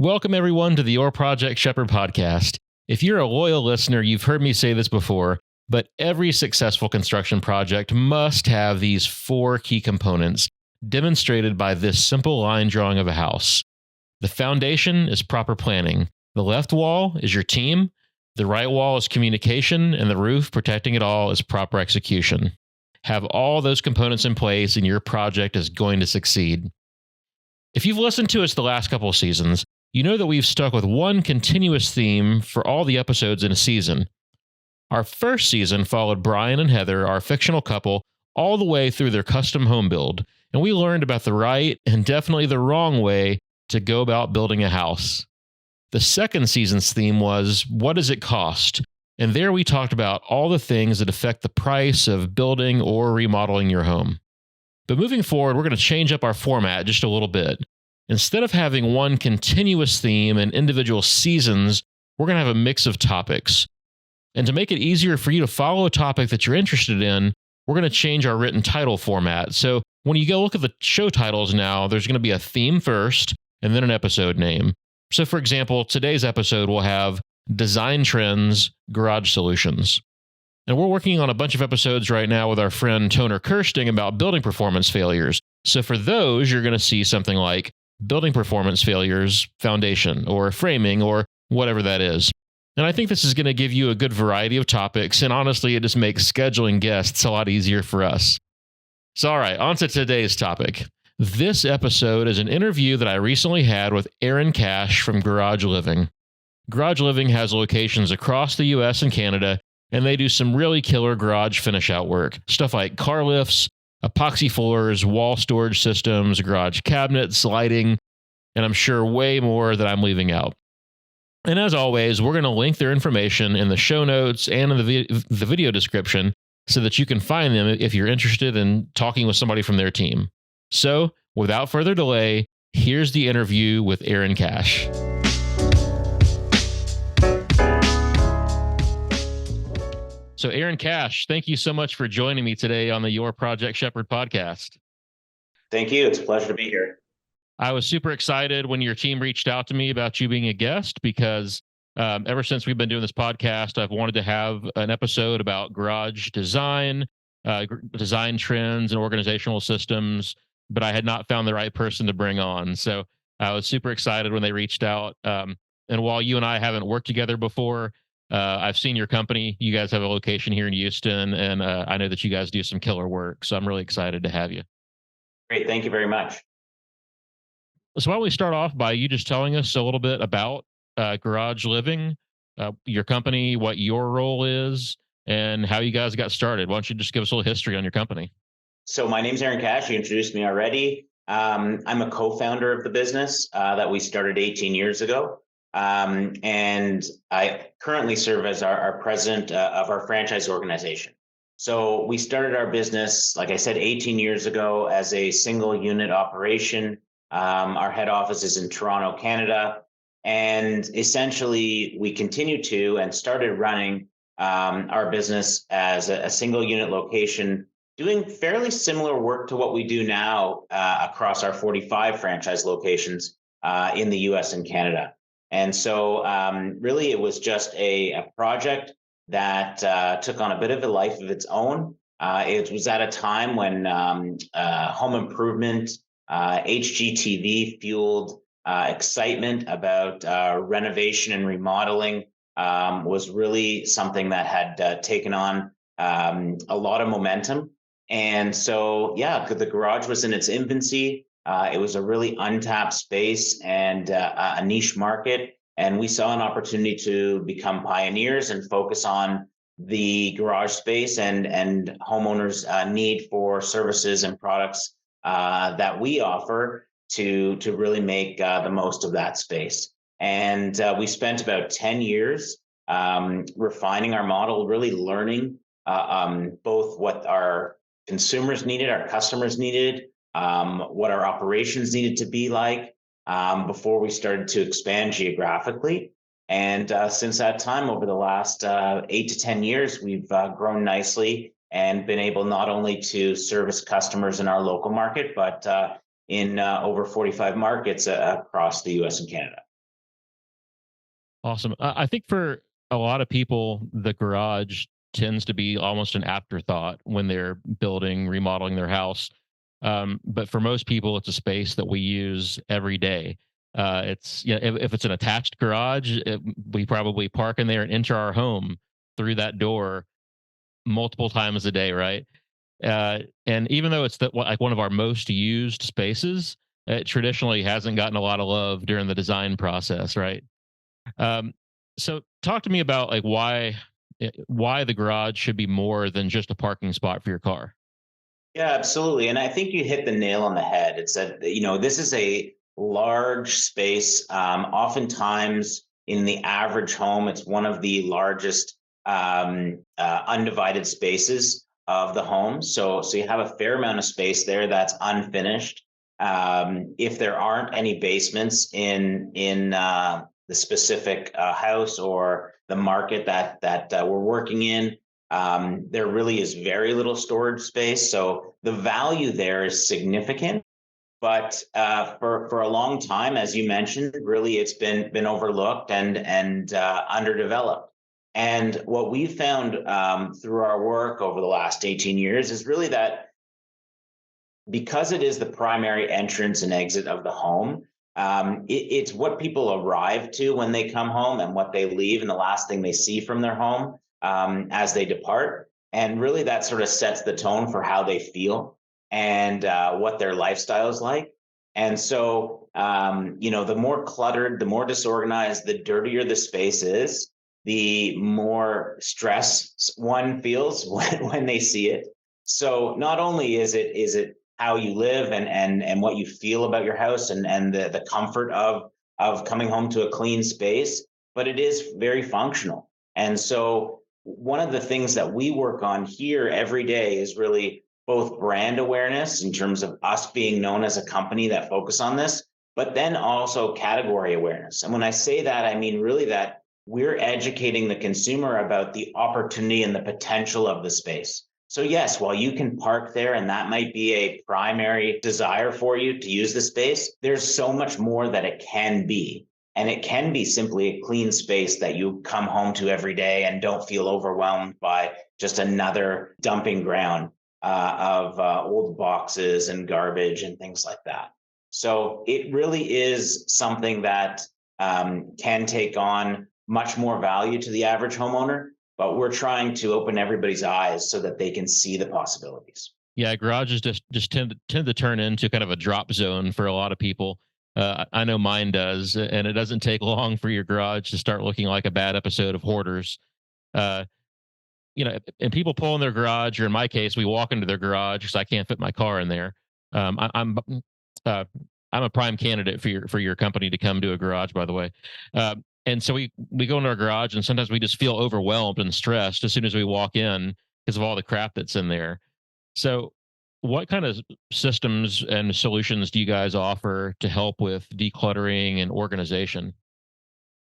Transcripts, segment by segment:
Welcome, everyone, to the Your Project Shepherd podcast. If you're a loyal listener, you've heard me say this before, but every successful construction project must have these four key components demonstrated by this simple line drawing of a house. The foundation is proper planning. The left wall is your team. The right wall is communication, and the roof protecting it all is proper execution. Have all those components in place, and your project is going to succeed. If you've listened to us the last couple of seasons, you know that we've stuck with one continuous theme for all the episodes in a season. Our first season followed Brian and Heather, our fictional couple, all the way through their custom home build, and we learned about the right and definitely the wrong way to go about building a house. The second season's theme was, what does it cost? And there we talked about all the things that affect the price of building or remodeling your home. But moving forward, we're going to change up our format just a little bit. Instead of having one continuous theme and individual seasons, we're going to have a mix of topics. And to make it easier for you to follow a topic that you're interested in, we're going to change our written title format. So when you go look at the show titles now, there's going to be a theme first and then an episode name. So for example, today's episode will have Design Trends, Garage Solutions. And we're working on a bunch of episodes right now with our friend Toner Kirsting about building performance failures. So for those, you're going to see something like building performance failures, foundation, or framing, or whatever that is. And I think this is going to give you a good variety of topics, and honestly, it just makes scheduling guests a lot easier for us. So all right, on to today's topic. This episode is an interview that I recently had with Aaron Cash from Garage Living. Garage Living has locations across the US and Canada, and they do some really killer garage finish-out work. Stuff like car lifts, epoxy floors, wall storage systems, garage cabinets, lighting, and I'm sure way more that I'm leaving out. And as always, we're going to link their information in the show notes and in the video description so that you can find them if you're interested in talking with somebody from their team. So, without further delay, here's the interview with Aaron Cash. So Aaron Cash, thank you so much for joining me today on the Your Project Shepherd podcast. Thank you. It's a pleasure to be here. I was super excited when your team reached out to me about you being a guest because ever since we've been doing this podcast, I've wanted to have an episode about garage design, design trends, and organizational systems, but I had not found the right person to bring on. So I was super excited when they reached out. And while you and I haven't worked together before, I've seen your company. You guys have a location here in Houston, and I know that you guys do some killer work. So I'm really excited to have you. Great. Thank you very much. So why don't we start off by you just telling us a little bit about Garage Living, your company, what your role is, and how you guys got started. Why don't you just give us a little history on your company? So my name's Aaron Cash. You introduced me already. I'm a co-founder of the business that we started 18 years ago. And I currently serve as our president of our franchise organization. So we started our business, like I said, 18 years ago as a single unit operation. Our head office is in Toronto, Canada. And essentially we continued to and started running our business as a single unit location, doing fairly similar work to what we do now across our 45 franchise locations in the US and Canada. And so really, it was just a project that took on a bit of a life of its own. It was at a time when home improvement, HGTV fueled excitement about renovation and remodeling was really something that had taken on a lot of momentum. And so, yeah, the garage was in its infancy. It was a really untapped space and a niche market. And we saw an opportunity to become pioneers and focus on the garage space and homeowners' need for services and products that we offer to really make the most of that space. And we spent about 10 years refining our model, really learning both what our consumers needed, our customers needed, what our operations needed to be like before we started to expand geographically. And since that time, over the last 8 to 10 years, we've grown nicely and been able not only to service customers in our local market, but in over 45 markets across the US and Canada. Awesome. I think for a lot of people, the garage tends to be almost an afterthought when they're building, remodeling their house. But for most people, it's a space that we use every day. It's if it's an attached garage, we probably park in there and enter our home through that door multiple times a day, right? And even though it's like one of our most used spaces, it traditionally hasn't gotten a lot of love during the design process, right? Um, so talk to me about like why the garage should be more than just a parking spot for your car. Yeah, absolutely. And I think you hit the nail on the head. It's that, this is a large space. Oftentimes in the average home, it's one of the largest undivided spaces of the home. So you have a fair amount of space there that's unfinished. If there aren't any basements in the specific house or the market that we're working in, there really is very little storage space. So the value there is significant. But for a long time, as you mentioned, really it's been overlooked and underdeveloped. And what we found through our work over the last 18 years is really that because it is the primary entrance and exit of the home, it's what people arrive to when they come home and what they leave, and the last thing they see from their home as they depart. And really, that sort of sets the tone for how they feel and what their lifestyle is like. And so, the more cluttered, the more disorganized, the dirtier the space is, the more stress one feels when they see it. So not only is it how you live and what you feel about your house and the comfort of coming home to a clean space, but it is very functional. And so one of the things that we work on here every day is really both brand awareness in terms of us being known as a company that focus on this, but then also category awareness. And when I say that, I mean really that we're educating the consumer about the opportunity and the potential of the space. So yes, while you can park there and that might be a primary desire for you to use the space, there's so much more that it can be. And it can be simply a clean space that you come home to every day and don't feel overwhelmed by just another dumping ground of old boxes and garbage and things like that. So it really is something that can take on much more value to the average homeowner, but we're trying to open everybody's eyes so that they can see the possibilities. Yeah, garages just tend to turn into kind of a drop zone for a lot of people. I know mine does, and it doesn't take long for your garage to start looking like a bad episode of Hoarders. Uh, and people pull in their garage, or in my case, we walk into their garage because I can't fit my car in there. Uh, I'm a prime candidate for your company to come to a garage, by the way. And so we go into our garage, and sometimes we just feel overwhelmed and stressed as soon as we walk in because of all the crap that's in there. So, what kind of systems and solutions do you guys offer to help with decluttering and organization?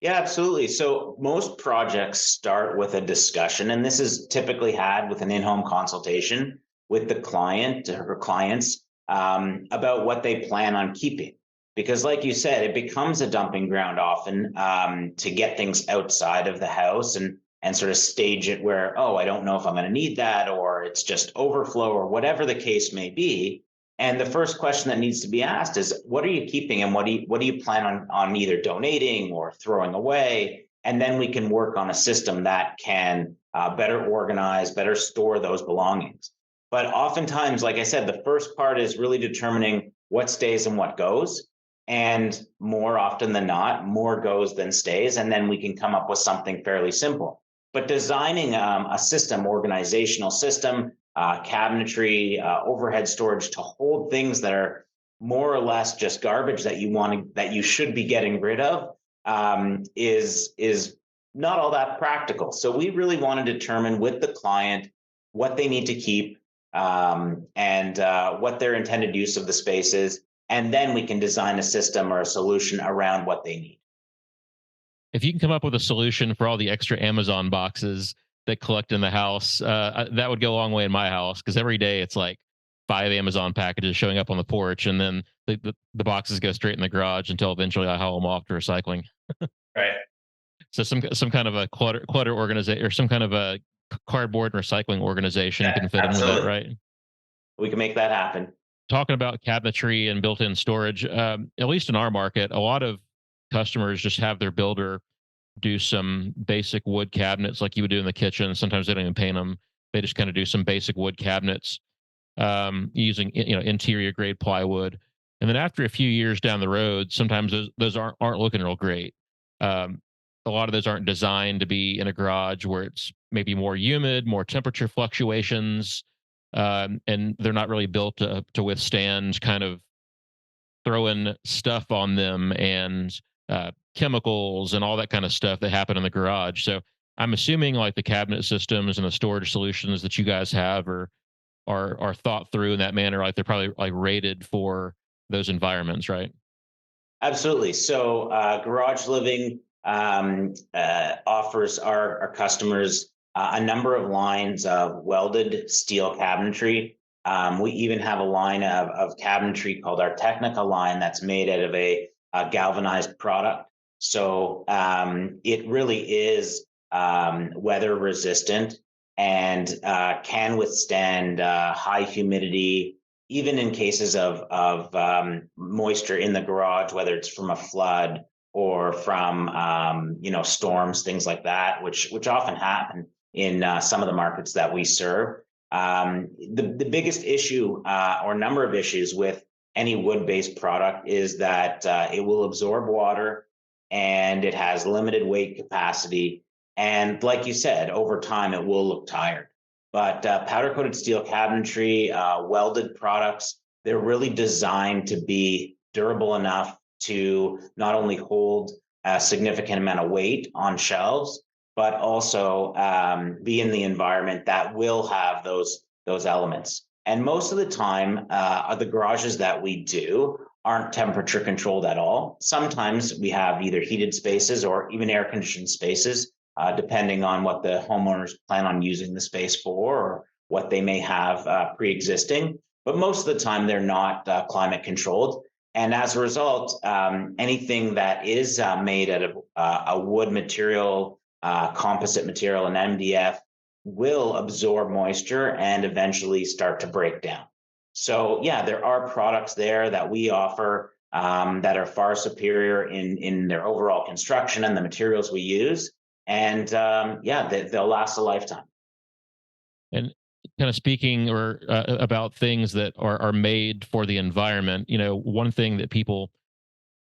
Yeah, absolutely. So most projects start with a discussion, and this is typically had with an in-home consultation with the client or clients about what they plan on keeping. Because, like you said, it becomes a dumping ground often to get things outside of the house and sort of stage it where, oh, I don't know if I'm going to need that, or it's just overflow, or whatever the case may be. And the first question that needs to be asked is, what are you keeping, and what do you plan on either donating or throwing away? And then we can work on a system that can better organize, better store those belongings. But oftentimes, like I said, the first part is really determining what stays and what goes. And more often than not, more goes than stays. And then we can come up with something fairly simple. But designing a system, organizational system, cabinetry, overhead storage to hold things that are more or less just garbage that you should be getting rid of is not all that practical. So we really want to determine with the client what they need to keep and what their intended use of the space is, and then we can design a system or a solution around what they need. If you can come up with a solution for all the extra Amazon boxes that collect in the house, that would go a long way in my house because every day it's like 5 Amazon packages showing up on the porch, and then the boxes go straight in the garage until eventually I haul them off to recycling. Right. So some kind of a clutter organization, or some kind of a cardboard recycling organization Yeah, can fit in with that, absolutely. right? We can make that happen. Talking about cabinetry and built-in storage, at least in our market, a lot of customers just have their builder do some basic wood cabinets like you would do in the kitchen. Sometimes they don't even paint them. They just kind of do some basic wood cabinets, using interior grade plywood. And then after a few years down the road, sometimes those aren't looking real great. Um, a lot of those aren't designed to be in a garage where it's maybe more humid, more temperature fluctuations, and they're not really built to withstand kind of throwing stuff on them, and chemicals and all that kind of stuff that happen in the garage. So I'm assuming like the cabinet systems and the storage solutions that you guys have are thought through in that manner. Like they're probably like rated for those environments, right? Absolutely. So, Garage Living offers our customers a number of lines of welded steel cabinetry. We even have a line of cabinetry called our Technica line that's made out of a galvanized product. So, it really is weather resistant and can withstand high humidity, even in cases of moisture in the garage, whether it's from a flood or from storms, things like that, which often happen in some of the markets that we serve. The biggest issue or number of issues with any wood-based product is that it will absorb water and it has limited weight capacity. And like you said, over time it will look tired. But powder coated steel cabinetry, welded products, they're really designed to be durable enough to not only hold a significant amount of weight on shelves, but also be in the environment that will have those elements. And most of the time, the garages that we do aren't temperature controlled at all. Sometimes we have either heated spaces or even air conditioned spaces, depending on what the homeowners plan on using the space for or what they may have pre-existing. But most of the time, they're not climate controlled. And as a result, anything that is made out of a wood material, composite material, and MDF will absorb moisture and eventually start to break down. So yeah, there are products there that we offer that are far superior in their overall construction and the materials we use. And they'll last a lifetime. And kind of speaking or about things that are made for the environment, one thing that people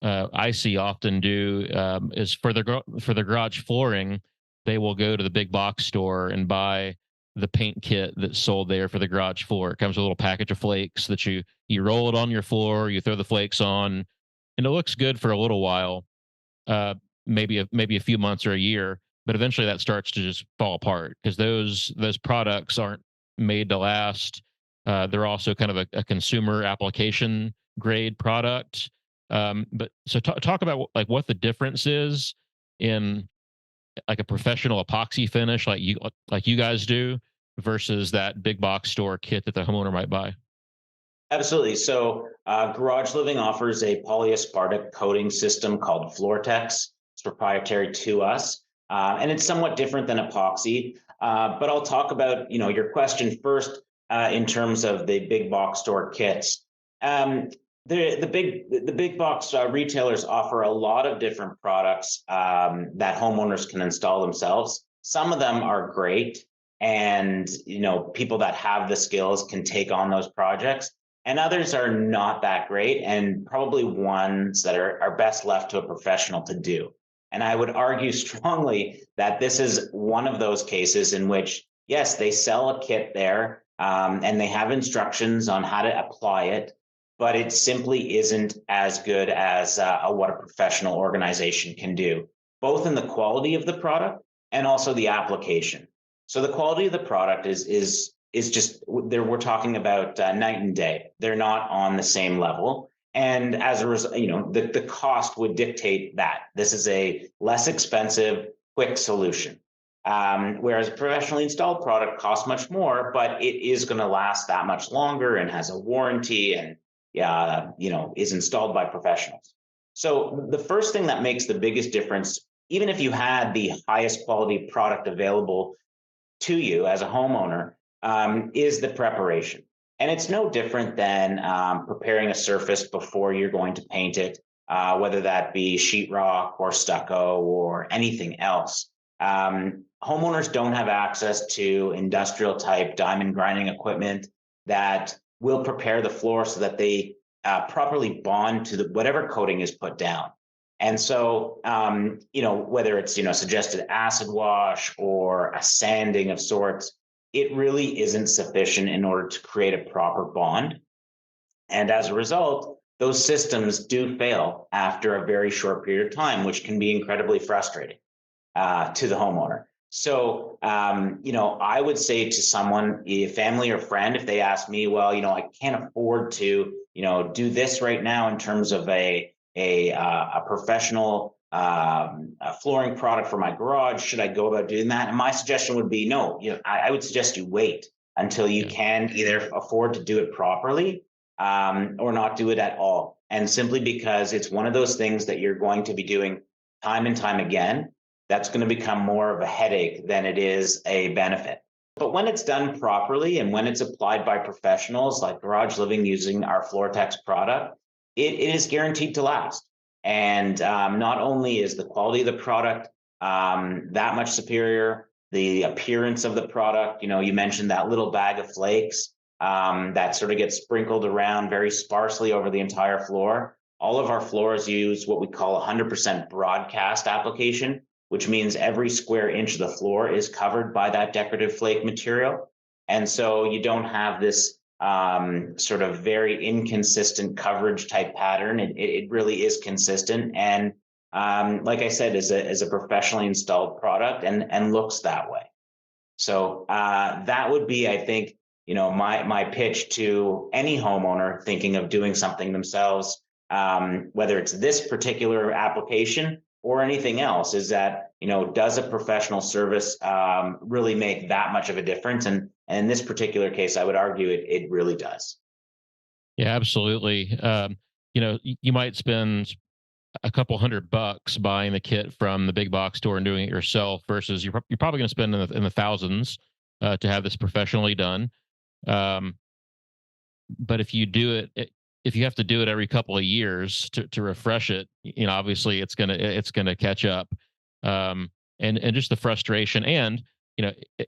I see often do, is for for the garage flooring, they will go to the big box store and buy the paint kit that's sold there for the garage floor. It comes with a little package of flakes that you roll it on your floor, you throw the flakes on, and it looks good for a little while, maybe a few months or a year, but eventually that starts to just fall apart because those products aren't made to last. They're also kind of a consumer application grade product. But so talk about like what the difference is in like a professional epoxy finish like you guys do versus that big box store kit that the homeowner might buy. Absolutely. So, Garage Living offers a polyaspartic coating system called Floortex. It's proprietary to us, and it's somewhat different than epoxy. But I'll talk about your question first in terms of the big box store kits. Um, the big box retailers offer a lot of different products that homeowners can install themselves. Some of them are great, and people that have the skills can take on those projects, and others are not that great and probably ones that are best left to a professional to do. And I would argue strongly that this is one of those cases in which, yes, they sell a kit there, and they have instructions on how to apply it, but it simply isn't as good as what a professional organization can do, both in the quality of the product and also the application. So the quality of the product is just there. We're talking about night and day. They're not on the same level. And as a result, the cost would dictate that this is a less expensive, quick solution. Whereas a professionally installed product costs much more, but it is going to last that much longer and has a warranty and is installed by professionals. So the first thing that makes the biggest difference even if you had the highest quality product available to you as a homeowner, is the preparation. And it's no different than preparing a surface before you're going to paint it, whether that be sheetrock or stucco or anything else. Homeowners don't have access to industrial type diamond grinding equipment that will prepare the floor so that they properly bond to whatever coating is put down. And so, whether it's, suggested acid wash or a sanding of sorts, it really isn't sufficient in order to create a proper bond. And as a result, those systems do fail after a very short period of time, which can be incredibly frustrating to the homeowner. So, I would say to someone, a family or friend, if they ask me, well, I can't afford to, do this right now in terms of a professional flooring product for my garage. Should I go about doing that? And my suggestion would be no. I would suggest you wait until you can either afford to do it properly or not do it at all. And simply because it's one of those things that you're going to be doing time and time again, that's going to become more of a headache than it is a benefit. But when it's done properly and when it's applied by professionals like Garage Living using our FloorTex product, it is guaranteed to last. And not only is the quality of the product that much superior, the appearance of the product, you mentioned that little bag of flakes that sort of gets sprinkled around very sparsely over the entire floor. All of our floors use what we call 100% broadcast application, which means every square inch of the floor is covered by that decorative flake material. And so you don't have this sort of very inconsistent coverage type pattern. It really is consistent. And like I said, is a professionally installed product and looks that way. So that would be, I think, my pitch to any homeowner thinking of doing something themselves, whether it's this particular application or anything else, is that, does a professional service really make that much of a difference? And in this particular case, I would argue it really does. Yeah, absolutely. You might spend a couple $100 buying the kit from the big box store and doing it yourself versus you're probably going to spend in the thousands to have this professionally done. Um, but if you do if you have to do it every couple of years to refresh it, obviously it's gonna catch up. And just the frustration, and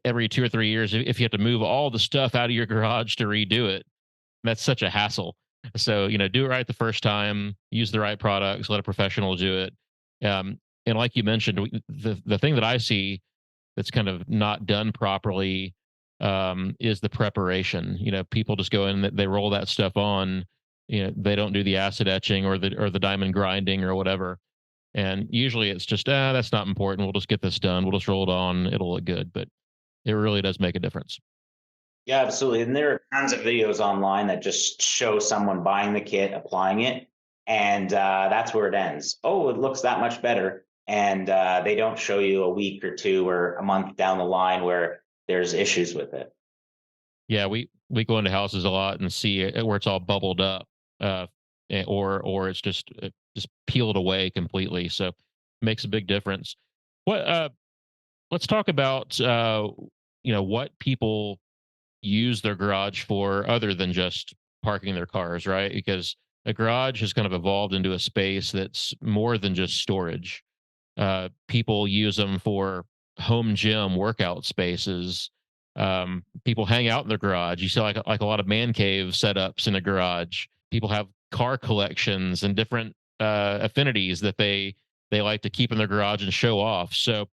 every 2 or 3 years, if you have to move all the stuff out of your garage to redo it, that's such a hassle. So do it right the first time, use the right products, let a professional do it. And like you mentioned, the thing that I see that's kind of not done properly is the preparation. People just go in, they roll that stuff on. They don't do the acid etching or the diamond grinding or whatever. And usually it's just, that's not important. We'll just get this done. We'll just roll it on. It'll look good. But it really does make a difference. Yeah, absolutely. And there are tons of videos online that just show someone buying the kit, applying it, and that's where it ends. Oh, it looks that much better. And they don't show you a week or two or a month down the line where there's issues with it. Yeah, we go into houses a lot and see it where it's all bubbled up, or it's just peeled away completely. So it makes a big difference. What let's talk about what people use their garage for other than just parking their cars, right? Because a garage has kind of evolved into a space that's more than just storage. People use them for home gym workout spaces. People hang out in their garage. You see like a lot of man cave setups in a garage. People have car collections and different affinities that they like to keep in their garage and show off. So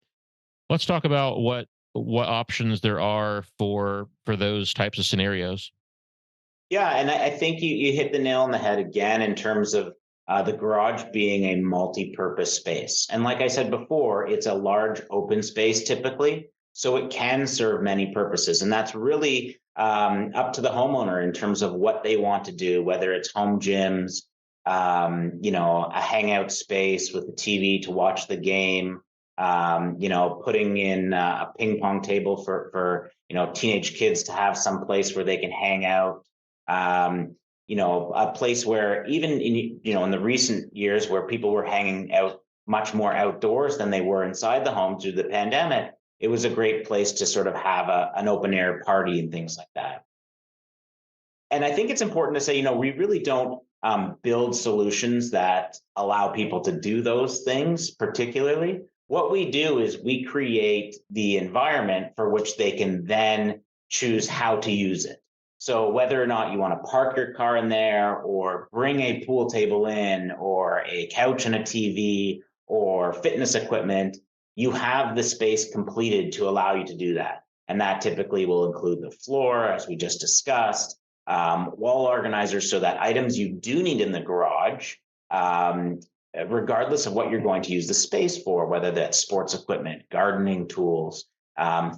let's talk about what options there are for those types of scenarios. Yeah, and I think you hit the nail on the head again in terms of the garage being a multi-purpose space. And like I said before, it's a large open space typically, so it can serve many purposes. And that's really up to the homeowner in terms of what they want to do, whether it's home gyms, a hangout space with a TV to watch the game, putting in a ping pong table for teenage kids to have some place where they can hang out. A place where even in the recent years where people were hanging out much more outdoors than they were inside the home due to the pandemic, it was a great place to sort of have an open air party and things like that. And I think it's important to say, we really don't build solutions that allow people to do those things particularly. What we do is we create the environment for which they can then choose how to use it. So whether or not you want to park your car in there or bring a pool table in or a couch and a TV or fitness equipment, you have the space completed to allow you to do that. And that typically will include the floor, as we just discussed, wall organizers, so that items you do need in the garage, regardless of what you're going to use the space for, whether that's sports equipment, gardening tools,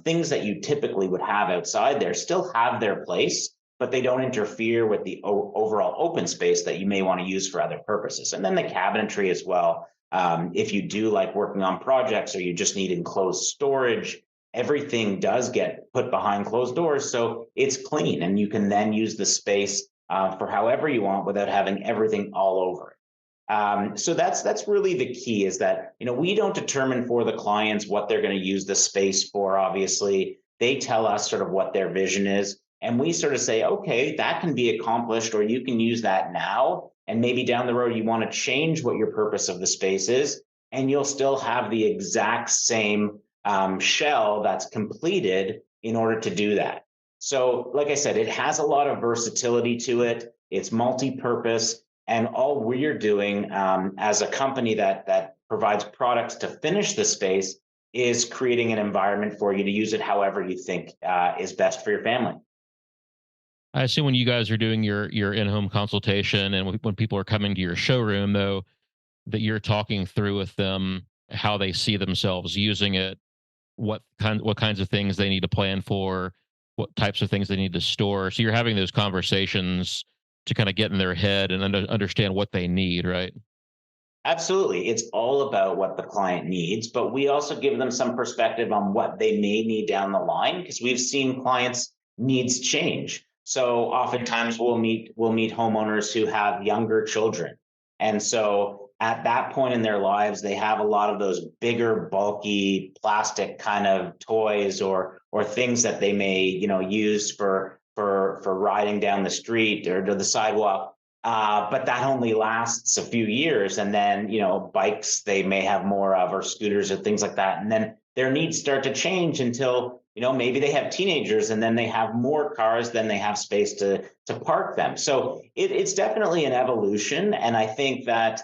things that you typically would have outside there still have their place, but they don't interfere with the overall open space that you may want to use for other purposes. And then the cabinetry as well. If you do like working on projects or you just need enclosed storage, everything does get put behind closed doors. So it's clean and you can then use the space for however you want without having everything all over it. So that's really the key, is that, we don't determine for the clients what they're going to use the space for. Obviously, they tell us sort of what their vision is. And we sort of say, okay, that can be accomplished, or you can use that now. And maybe down the road, you want to change what your purpose of the space is, and you'll still have the exact same shell that's completed in order to do that. So, like I said, it has a lot of versatility to it. It's multi-purpose. And all we're doing as a company that provides products to finish the space is creating an environment for you to use it however you think is best for your family. I assume when you guys are doing your in-home consultation and when people are coming to your showroom, though, that you're talking through with them how they see themselves using it, what kinds of things they need to plan for, what types of things they need to store. So you're having those conversations to kind of get in their head and understand what they need, right? Absolutely. It's all about what the client needs, but we also give them some perspective on what they may need down the line, because we've seen clients' needs change. So oftentimes we'll meet homeowners who have younger children. And so at that point in their lives, they have a lot of those bigger, bulky plastic kind of toys or things that they may, use for riding down the street or to the sidewalk. But that only lasts a few years. And then, bikes they may have more of, or scooters or things like that. And then their needs start to change until, maybe they have teenagers and then they have more cars than they have space to park them. So it's definitely an evolution. And I think that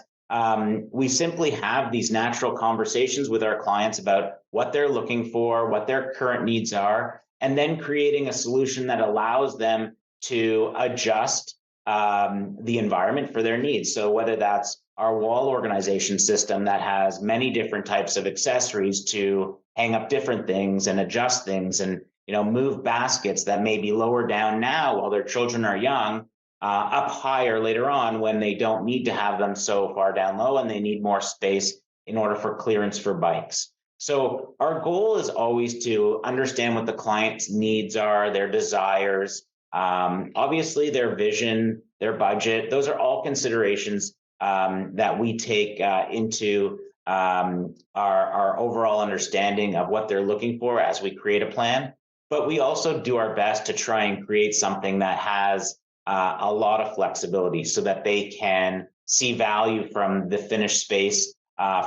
we simply have these natural conversations with our clients about what they're looking for, what their current needs are, and then creating a solution that allows them to adjust the environment for their needs. So whether that's our wall organization system that has many different types of accessories to hang up different things and adjust things, and move baskets that may be lower down now while their children are young, up higher later on when they don't need to have them so far down low and they need more space in order for clearance for bikes. So our goal is always to understand what the client's needs are, their desires, obviously their vision, their budget. Those are all considerations that we take into our overall understanding of what they're looking for as we create a plan. But we also do our best to try and create something that has a lot of flexibility so that they can see value from the finished space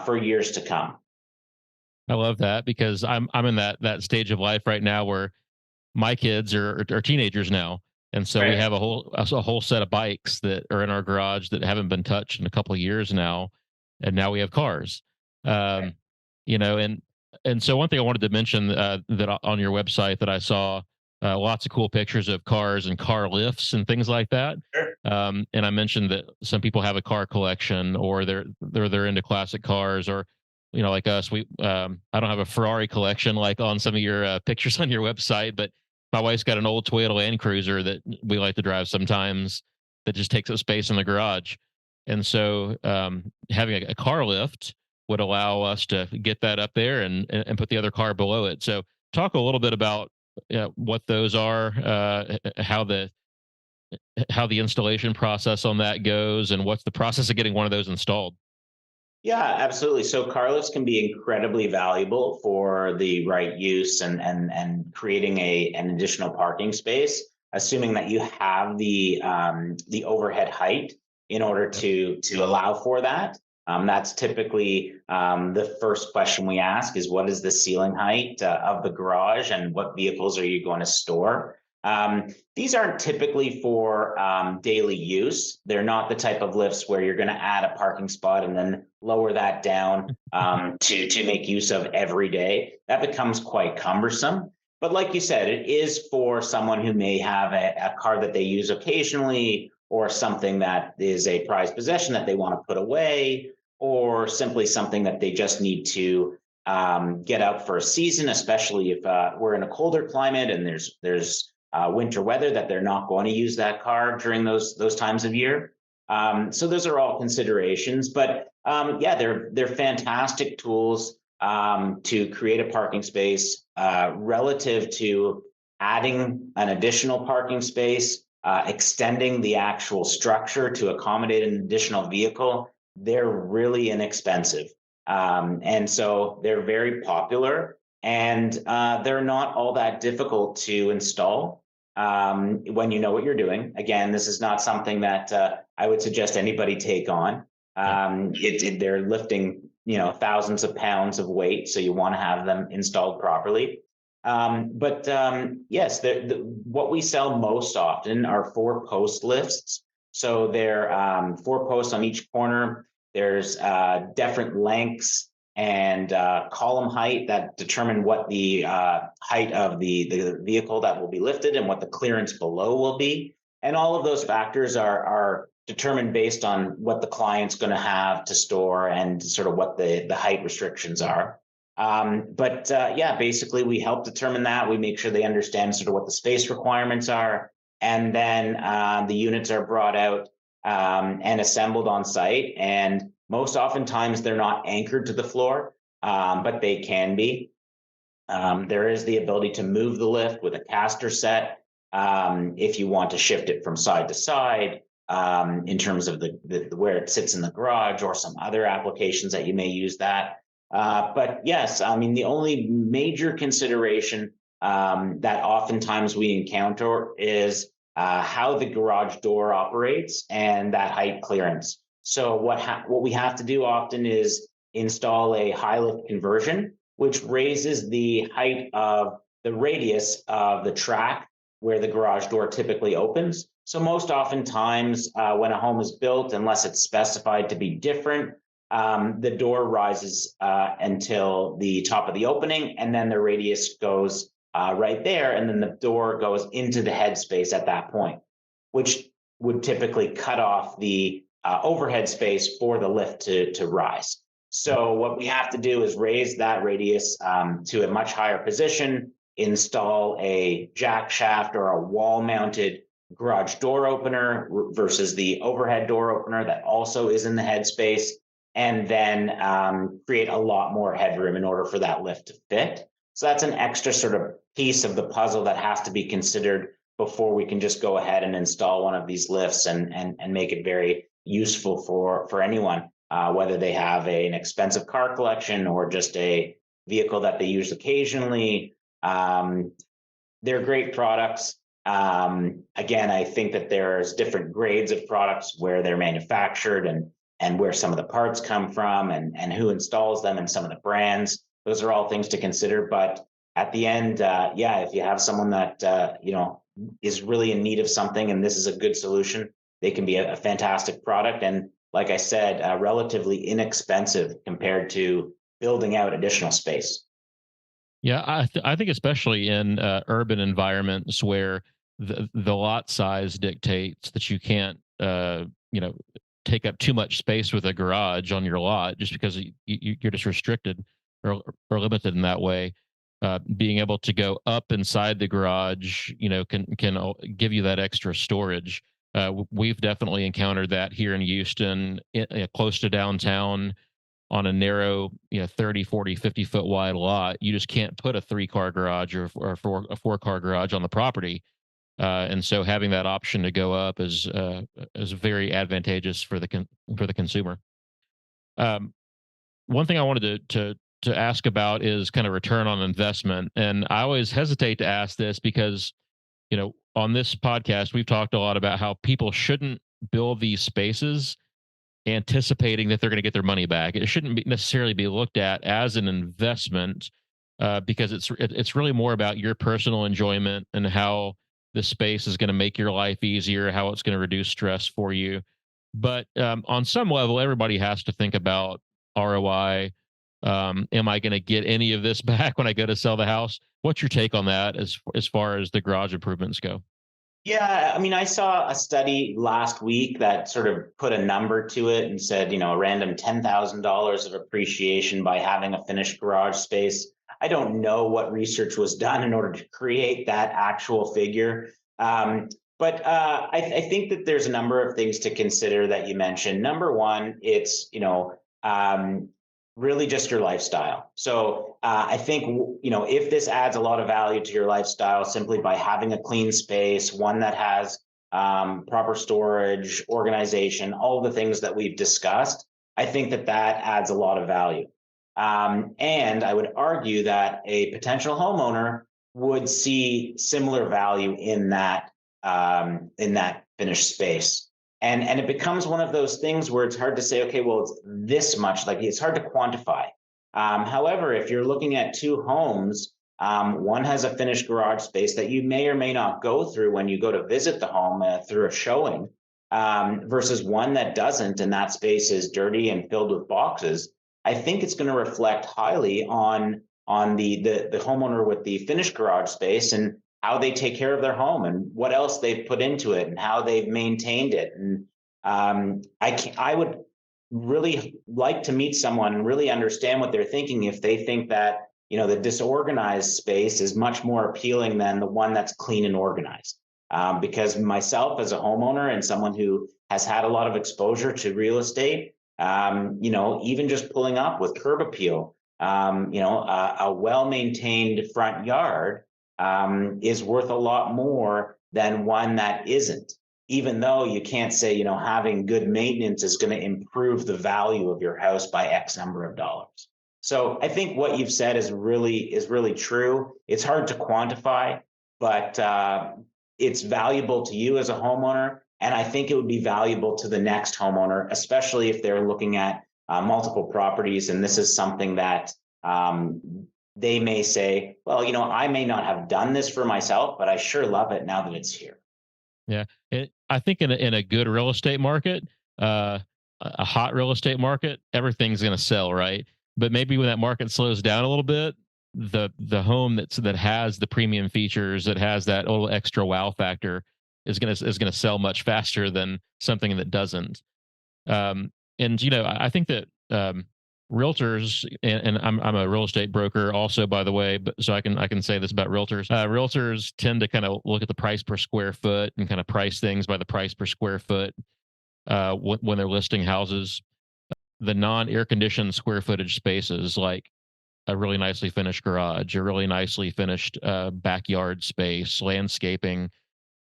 for years to come. I love that because I'm in that stage of life right now where my kids are teenagers now, and so we Right. have a whole set of bikes that are in our garage that haven't been touched in a couple of years now, and now we have cars. Right. Um, and so one thing I wanted to mention that on your website that I saw lots of cool pictures of cars and car lifts and things like that. Sure. And I mentioned that some people have a car collection, or they're into classic cars, or like us, I don't have a Ferrari collection like on some of your pictures on your website, but my wife's got an old Toyota Land Cruiser that we like to drive sometimes that just takes up space in the garage. And so having a car lift would allow us to get that up there and put the other car below it. So talk a little bit about what those are, how the installation process on that goes, and what's the process of getting one of those installed. Yeah, absolutely. So car lifts can be incredibly valuable for the right use and creating an additional parking space, assuming that you have the overhead height in order Yep. to allow for that. That's typically the first question we ask is what is the ceiling height of the garage and what vehicles are you going to store? These aren't typically for daily use. They're not the type of lifts where you're going to add a parking spot and then lower that down to make use of every day. That becomes quite cumbersome. But like you said, it is for someone who may have a car that they use occasionally, or something that is a prized possession that they want to put away, or simply something that they just need to get out for a season, especially if we're in a colder climate and there's winter weather that they're not going to use that car during those times of year. So those are all considerations, but yeah, they're fantastic tools to create a parking space relative to adding an additional parking space, extending the actual structure to accommodate an additional vehicle. They're really inexpensive, and so they're very popular, and they're not all that difficult to install when you know what you're doing. Again, this is not something that I would suggest anybody take on. Yep. They're lifting, thousands of pounds of weight, so you want to have them installed properly. But yes, what we sell most often are 4-post lifts. So they're 4 posts on each corner. There's different lengths and column height that determine what the height of the vehicle that will be lifted and what the clearance below will be. And all of those factors are determined based on what the client's going to have to store and sort of what the height restrictions are. But yeah, basically we help determine that. We make sure they understand sort of what the space requirements are. And then the units are brought out and assembled on site. And most oftentimes they're not anchored to the floor, but they can be. There is the ability to move the lift with a caster set if you want to shift it from side to side in terms of the where it sits in the garage or some other applications that you may use that. But yes, I mean, the only major consideration that oftentimes we encounter is how the garage door operates and that height clearance. So what we have to do often is install a high lift conversion, which raises the height of the radius of the track where the garage door typically opens. So most oftentimes when a home is built, unless it's specified to be different, the door rises until the top of the opening, and then the radius goes right there, and then the door goes into the headspace at that point, which would typically cut off the overhead space for the lift to rise. So what we have to do is raise that radius to a much higher position, install a jack shaft or a wall-mounted garage door opener versus the overhead door opener that also is in the headspace, and then create a lot more headroom in order for that lift to fit. So that's an extra sort of piece of the puzzle that has to be considered before we can just go ahead and install one of these lifts and make it very useful for anyone, whether they have an expensive car collection or just a vehicle that they use occasionally. They're great products. Again, I think that there's different grades of products where they're manufactured and where some of the parts come from and who installs them and some of the brands. Those are all things to consider. But at the end, yeah, if you have someone that is really in need of something and this is a good solution, they can be a fantastic product. And like I said, relatively inexpensive compared to building out additional space. Yeah, I think especially in urban environments where the lot size dictates that you can't, you know, take up too much space with a garage on your lot just because you're just restricted or limited in that way. Being able to go up inside the garage, can give you that extra storage. We've definitely encountered that here in Houston, close to downtown on a narrow, 30, 40, 50-foot wide lot. You just can't put a 3-car garage or a 4-car garage on the property. And so having that option to go up is very advantageous for the consumer. Um, one thing I wanted to ask about is kind of return on investment, and I always hesitate to ask this because on this podcast we've talked a lot about how people shouldn't build these spaces anticipating that they're going to get their money back. It shouldn't necessarily be looked at as an investment because it's really more about your personal enjoyment and how the space is going to make your life easier, how it's going to reduce stress for you. But on some level, everybody has to think about ROI. Am I going to get any of this back when I go to sell the house? What's your take on that as far as the garage improvements go? Yeah, I mean, I saw a study last week that sort of put a number to it and said, a random $10,000 of appreciation by having a finished garage space. I don't know what research was done in order to create that actual figure. But I think that there's a number of things to consider that you mentioned. Number one, it's, really just your lifestyle. So I think, if this adds a lot of value to your lifestyle simply by having a clean space, one that has proper storage, organization, all the things that we've discussed, I think that that adds a lot of value. And I would argue that a potential homeowner would see similar value in that finished space. And it becomes one of those things where it's hard to say, okay, well, it's this much, like it's hard to quantify. However, if you're looking at two homes, one has a finished garage space that you may or may not go through when you go to visit the home through a showing, versus one that doesn't, and that space is dirty and filled with boxes. I think it's going to reflect highly on the homeowner with the finished garage space and how they take care of their home and what else they've put into it and how they've maintained it. And I would really like to meet someone and really understand what they're thinking if they think that the disorganized space is much more appealing than the one that's clean and organized. Because myself as a homeowner and someone who has had a lot of exposure to real estate, even just pulling up with curb appeal, a well-maintained front yard is worth a lot more than one that isn't, even though you can't say, having good maintenance is going to improve the value of your house by X number of dollars. So I think what you've said is really true. It's hard to quantify, but it's valuable to you as a homeowner. And I think it would be valuable to the next homeowner, especially if they're looking at multiple properties. And this is something that they may say, well, I may not have done this for myself, but I sure love it now that it's here. Yeah, I think in a good real estate market, a hot real estate market, everything's going to sell, right? But maybe when that market slows down a little bit, the home that has the premium features, that has that little extra wow factor, is gonna sell much faster than something that doesn't. And I think that realtors, and I'm a real estate broker also, by the way, but so I can say this about realtors. Realtors tend to kind of look at the price per square foot and kind of price things by the price per square foot when they're listing houses. The non-air conditioned square footage spaces, like a really nicely finished garage, a really nicely finished backyard space, landscaping.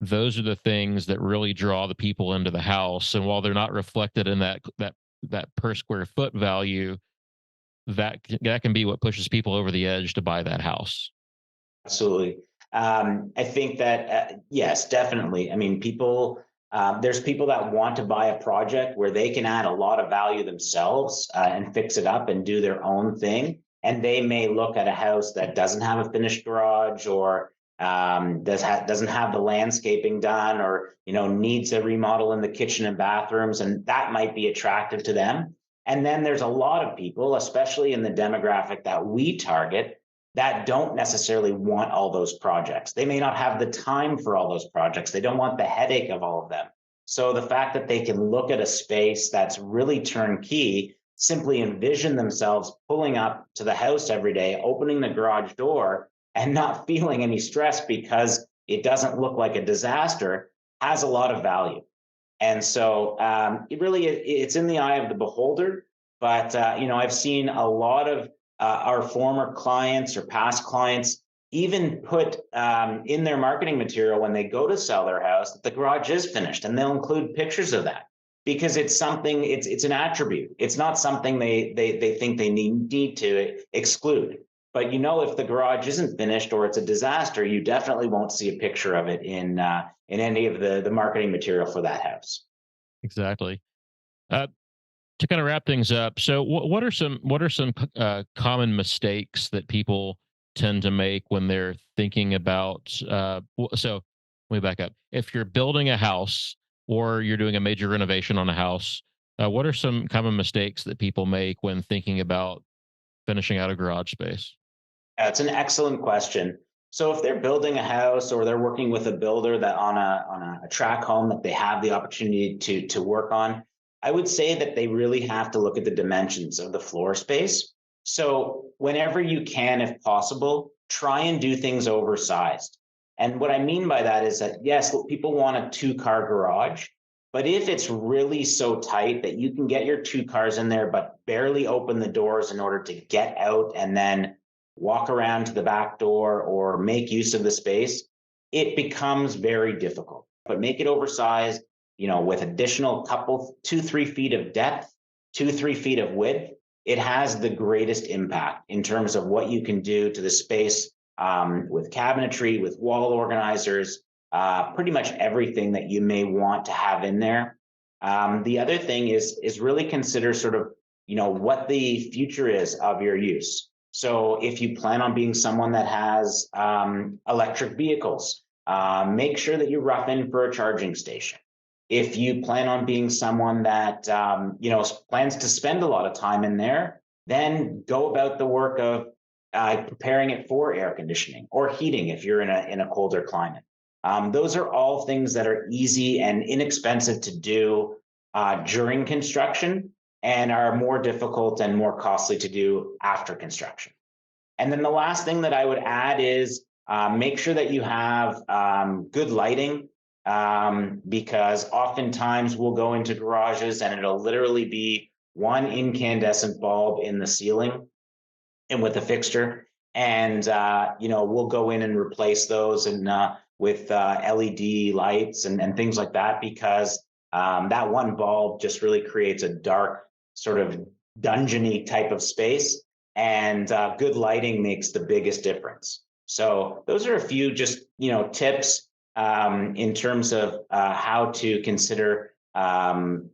Those are the things that really draw the people into the house. And while they're not reflected in that per square foot value, that can be what pushes people over the edge to buy that house. Absolutely. I think that, yes, definitely. I mean, there's people that want to buy a project where they can add a lot of value themselves and fix it up and do their own thing. And they may look at a house that doesn't have a finished garage, or doesn't have the landscaping done, or needs a remodel in the kitchen and bathrooms, and that might be attractive to them. And then there's a lot of people, especially in the demographic that we target, that don't necessarily want all those projects. They may not have the time for all those projects. They don't want the headache of all of them. So the fact that they can look at a space that's really turnkey, simply envision themselves pulling up to the house every day, opening the garage door, and not feeling any stress because it doesn't look like a disaster, has a lot of value. And so it's in the eye of the beholder. But I've seen a lot of our former clients or past clients even put in their marketing material when they go to sell their house that the garage is finished, and they'll include pictures of that. because it's something, it's an attribute. It's not something they think they need to exclude. But if the garage isn't finished or it's a disaster, you definitely won't see a picture of it in any of the marketing material for that house. Exactly. Uh, to kind of wrap things up, so what are some common mistakes that people tend to make when they're thinking about? So let me back up. If you're building a house or you're doing a major renovation on a house, what are some common mistakes that people make when thinking about finishing out a garage space? It's an excellent question. So if they're building a house or they're working with a builder that on a track home that they have the opportunity to work on, I would say that they really have to look at the dimensions of the floor space. So whenever you can, if possible, try and do things oversized. And what I mean by that is that yes, people want a two-car garage, but if it's really so tight that you can get your two cars in there, but barely open the doors in order to get out and then walk around to the back door or make use of the space, it becomes very difficult. But make it oversized, with additional couple, 2, 3 feet of depth, 2, 3 feet of width. It has the greatest impact in terms of what you can do to the space with cabinetry, with wall organizers, pretty much everything that you may want to have in there. The other thing is really consider sort of what the future is of your use. So if you plan on being someone that has electric vehicles, make sure that you rough in for a charging station. If you plan on being someone that plans to spend a lot of time in there, then go about the work of preparing it for air conditioning or heating if you're in a colder climate. Those are all things that are easy and inexpensive to do during construction and are more difficult and more costly to do after construction. And then the last thing that I would add is make sure that you have good lighting, because oftentimes we'll go into garages and it'll literally be one incandescent bulb in the ceiling and with a fixture. And we'll go in and replace those and with LED lights and things like that, because that one bulb just really creates a dark sort of dungeony type of space, and good lighting makes the biggest difference. So those are a few just tips in terms of how to consider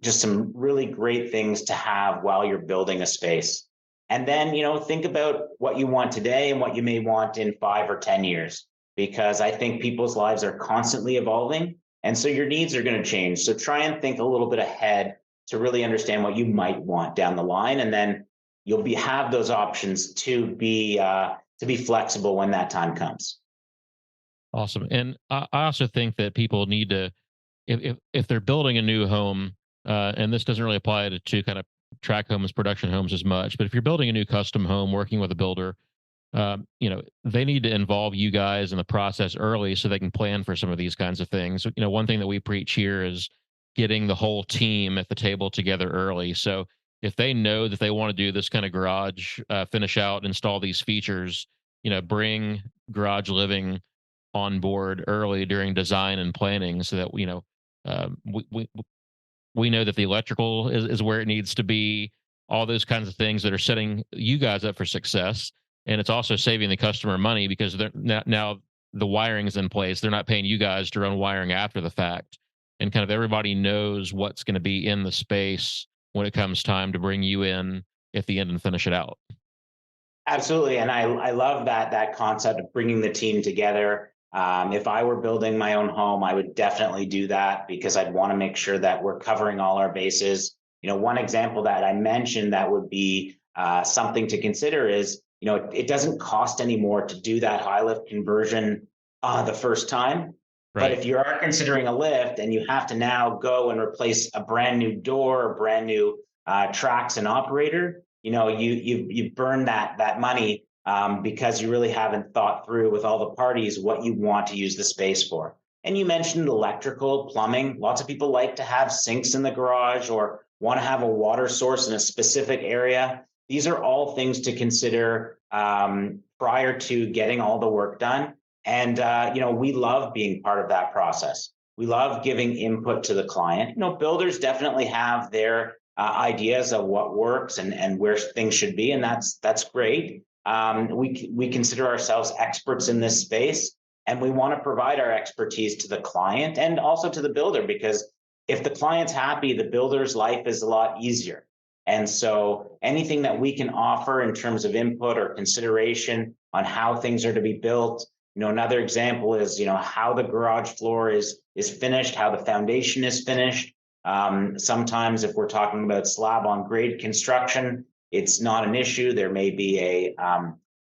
just some really great things to have while you're building a space. And then think about what you want today and what you may want in 5 or 10 years, because I think people's lives are constantly evolving, and so your needs are going to change. So try and think a little bit ahead to really understand what you might want down the line, and then you'll have those options to be flexible when that time comes. Awesome. And I also think that people need to, if they're building a new home, and this doesn't really apply to kind of track homes, production homes as much, but if you're building a new custom home, working with a builder, they need to involve you guys in the process early so they can plan for some of these kinds of things. One thing that we preach here is getting the whole team at the table together early. So if they know that they want to do this kind of garage, finish out, install these features, bring garage living on board early during design and planning so that we know that the electrical is where it needs to be, all those kinds of things that are setting you guys up for success. And it's also saving the customer money because they're now the wiring is in place. They're not paying you guys to run wiring after the fact. And kind of everybody knows what's going to be in the space when it comes time to bring you in at the end and finish it out. Absolutely, and I love that concept of bringing the team together. If I were building my own home, I would definitely do that because I'd want to make sure that we're covering all our bases. One example that I mentioned that would be something to consider is, it doesn't cost any more to do that high lift conversion the first time. But Right. if you are considering a lift and you have to now go and replace a brand new door or brand new tracks and operator, you've burned that money because you really haven't thought through with all the parties what you want to use the space for. And you mentioned electrical, plumbing. Lots of people like to have sinks in the garage or want to have a water source in a specific area. These are all things to consider prior to getting all the work done. And we love being part of that process. We love giving input to the client. Builders definitely have their ideas of what works and where things should be, and that's great. We consider ourselves experts in this space, and we want to provide our expertise to the client and also to the builder, because if the client's happy, the builder's life is a lot easier. And so anything that we can offer in terms of input or consideration on how things are to be built. Another example is, how the garage floor is finished, how the foundation is finished. Sometimes if we're talking about slab on grade construction, it's not an issue. There may be a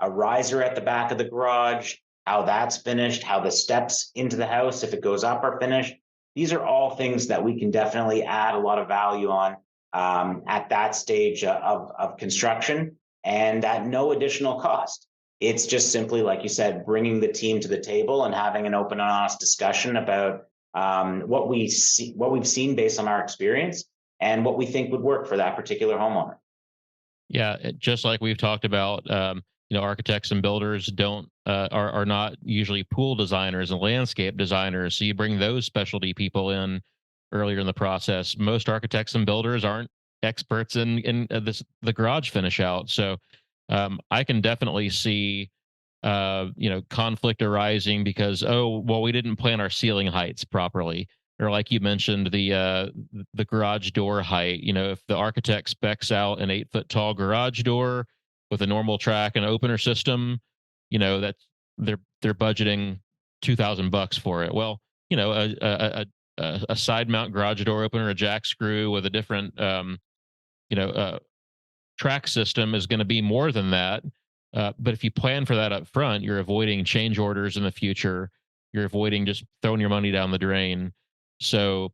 riser at the back of the garage, how that's finished, how the steps into the house, if it goes up, are finished. These are all things that we can definitely add a lot of value on at that stage of construction, and at no additional cost. It's just simply, like you said, bringing the team to the table and having an open and honest discussion about what we've seen based on our experience and what we think would work for that particular homeowner. Yeah, just like we've talked about, architects and builders don't are not usually pool designers and landscape designers. So you bring those specialty people in earlier in the process. Most architects and builders aren't experts in the garage finish out. So I can definitely see conflict arising because, oh, well, we didn't plan our ceiling heights properly, or like you mentioned, the garage door height. If the architect specs out an 8 foot tall garage door with a normal track and opener system, that's they're budgeting $2,000 for it. Well, a side mount garage door opener, a jack screw with a different track system is going to be more than that. But if you plan for that up front, you're avoiding change orders in the future. You're avoiding just throwing your money down the drain. So,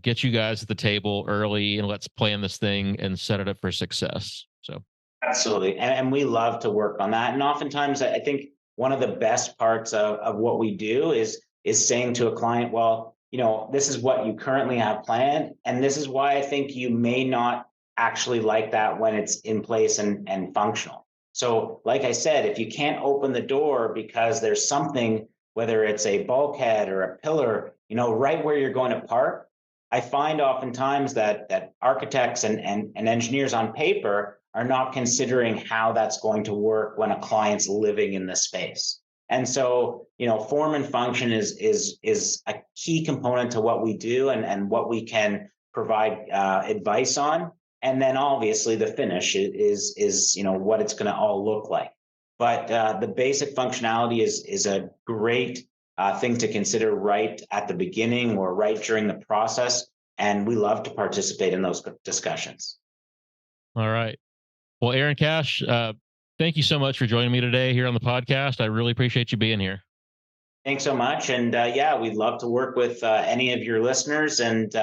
get you guys at the table early and let's plan this thing and set it up for success. So, absolutely. And we love to work on that. And oftentimes, I think one of the best parts of what we do is saying to a client, well, this is what you currently have planned. And this is why I think you may not actually like that when it's in place and functional. So like I said, if you can't open the door because there's something, whether it's a bulkhead or a pillar, right where you're going to park, I find oftentimes that architects and engineers on paper are not considering how that's going to work when a client's living in the space. And so, form and function is a key component to what we do and what we can provide advice on. And then obviously the finish is what it's going to all look like. But the basic functionality is a great thing to consider right at the beginning or right during the process. And we love to participate in those discussions. All right. Well, Aaron Cash, thank you so much for joining me today here on the podcast. I really appreciate you being here. Thanks so much. And we'd love to work with any of your listeners. And,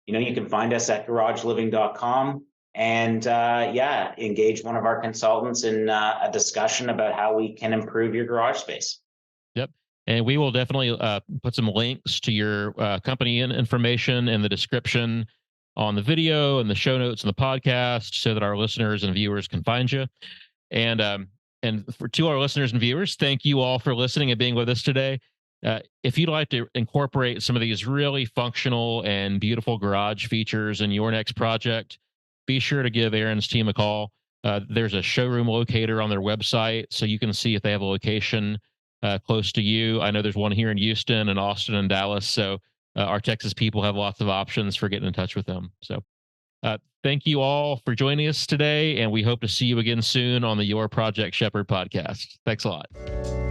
you can find us at garageliving.com and engage one of our consultants in a discussion about how we can improve your garage space. Yep. And we will definitely put some links to your company information in the description on the video and the show notes and the podcast so that our listeners and viewers can find you. And to our listeners and viewers, thank you all for listening and being with us today. If you'd like to incorporate some of these really functional and beautiful garage features in your next project, be sure to give Aaron's team a call. There's a showroom locator on their website, so you can see if they have a location close to you. I know there's one here in Houston and Austin and Dallas, so our Texas people have lots of options for getting in touch with them. So thank you all for joining us today, and we hope to see you again soon on the Your Project Shepherd podcast. Thanks a lot.